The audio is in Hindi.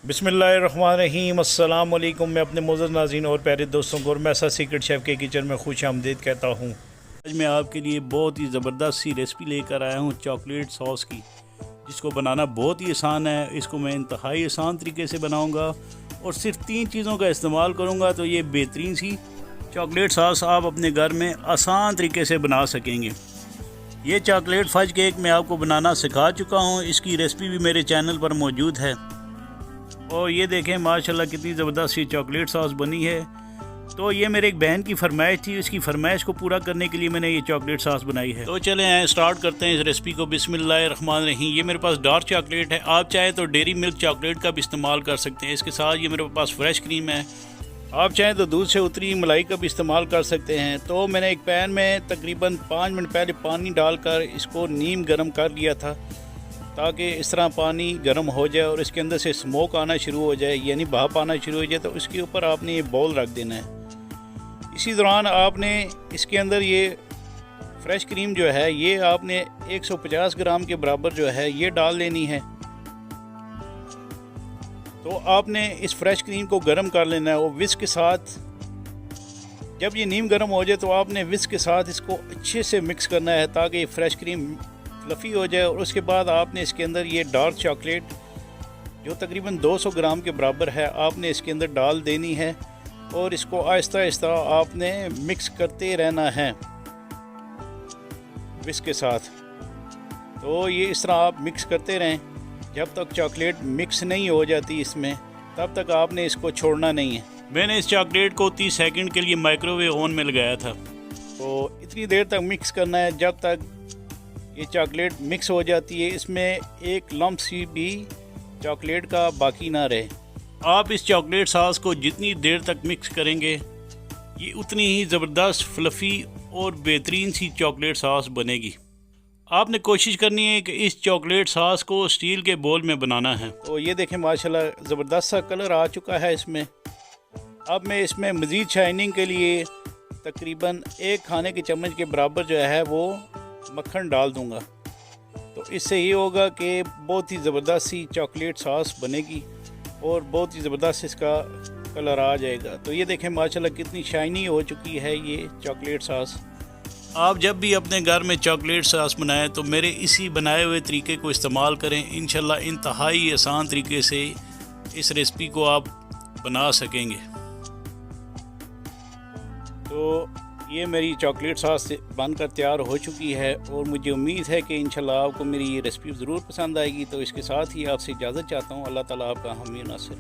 बिस्मिल्लाहिर्रहमानिर्रहीम। अस्सलाम वालेकुम। मैं अपने मोअज़्ज़ज़ नाज़रीन और प्यारे दोस्तों को मैसा सीक्रेट शेफ़ के किचन में खुश आमदीद कहता हूँ। आज मैं आपके लिए बहुत ही ज़बरदस्त सी रेसिपी लेकर आया हूँ चॉकलेट सॉस की, जिसको बनाना बहुत ही आसान है। इसको मैं इंतहाई आसान तरीके से बनाऊँगा और सिर्फ 3 चीज़ों का इस्तेमाल करूँगा, तो ये बेहतरीन सी चॉकलेट सॉस आप अपने घर में आसान तरीके से बना सकेंगे। ये चॉकलेट फज केक मैं आपको बनाना सिखा चुका हूँ, इसकी रेसिपी भी मेरे चैनल पर मौजूद है। और ये देखें माशाल्लाह कितनी ज़बरदस्त सी चॉकलेट सॉस बनी है। तो ये मेरे एक बहन की फरमाइश थी, इसकी फरमाइश को पूरा करने के लिए मैंने ये चॉकलेट सॉस बनाई है। तो चलें आए स्टार्ट करते हैं इस रेसिपी को। बिस्मिल्लाहिर्रहमानिर्रहीम। ये मेरे पास डार्क चॉकलेट है, आप चाहें तो डेयरी मिल्क चॉकलेट का भी इस्तेमाल कर सकते हैं। इसके साथ ये मेरे पास फ्रेश क्रीम है, आप चाहें तो दूध से उतरी मलाई का भी इस्तेमाल कर सकते हैं। तो मैंने एक पैन में तकरीबन 5 मिनट पहले पानी डालकर इसको नीम गर्म कर लिया था, ताकि इस तरह पानी गर्म हो जाए और इसके अंदर से स्मोक आना शुरू हो जाए, यानी भाप आना शुरू हो जाए। तो इसके ऊपर आपने ये बाउल रख देना है। इसी दौरान आपने इसके अंदर ये फ्रेश क्रीम जो है ये आपने 150 ग्राम के बराबर जो है ये डाल लेनी है। तो आपने इस फ्रेश क्रीम को गर्म कर लेना है और विस्क के साथ, जब ये नीम गर्म हो जाए तो आपने विस्क के साथ इसको अच्छे से मिक्स करना है, ताकि फ्रेश क्रीम फ्लफ़ी हो जाए। और उसके बाद आपने इसके अंदर ये डार्क चॉकलेट जो तकरीबन 200 ग्राम के बराबर है आपने इसके अंदर डाल देनी है और इसको आहिस्ता आहिस्ता आपने मिक्स करते रहना है विस्क के साथ। तो ये इस तरह आप मिक्स करते रहें जब तक चॉकलेट मिक्स नहीं हो जाती इसमें, तब तक आपने इसको छोड़ना नहीं है। मैंने इस चॉकलेट को 30 सेकंड के लिए माइक्रोवेव ओवन में लगाया था। तो इतनी देर तक मिक्स करना है जब तक ये चॉकलेट मिक्स हो जाती है, इसमें एक लम्प सी भी चॉकलेट का बाकी ना रहे। आप इस चॉकलेट सॉस को जितनी देर तक मिक्स करेंगे ये उतनी ही ज़बरदस्त फ्लफ़ी और बेहतरीन सी चॉकलेट सॉस बनेगी। आपने कोशिश करनी है कि इस चॉकलेट सॉस को स्टील के बोल में बनाना है। तो ये देखें माशाल्लाह ज़बरदस्त सा कलर आ चुका है इसमें। अब मैं इसमें मज़ीद शाइनिंग के लिए तकरीबन 1 खाने के चम्मच के बराबर जो है वो मक्खन डाल दूंगा। तो इससे ये होगा कि बहुत ही ज़बरदस्त सी चॉकलेट सॉस बनेगी और बहुत ही ज़बरदस्त इसका कलर आ जाएगा। तो ये देखें माशाल्लाह कितनी शाइनी हो चुकी है ये चॉकलेट सॉस। आप जब भी अपने घर में चॉकलेट सॉस बनाएं तो मेरे इसी बनाए हुए तरीके को इस्तेमाल करें। इंशाल्लाह इंतहाई आसान तरीके से इस रेसिपी को आप बना सकेंगे। तो ये मेरी चॉकलेट सॉस बनकर तैयार हो चुकी है और मुझे उम्मीद है कि इंशाल्लाह आपको मेरी ये रेसिपी ज़रूर पसंद आएगी। तो इसके साथ ही आपसे इजाज़त चाहता हूँ। अल्लाह ताला आपका हामी नासिर।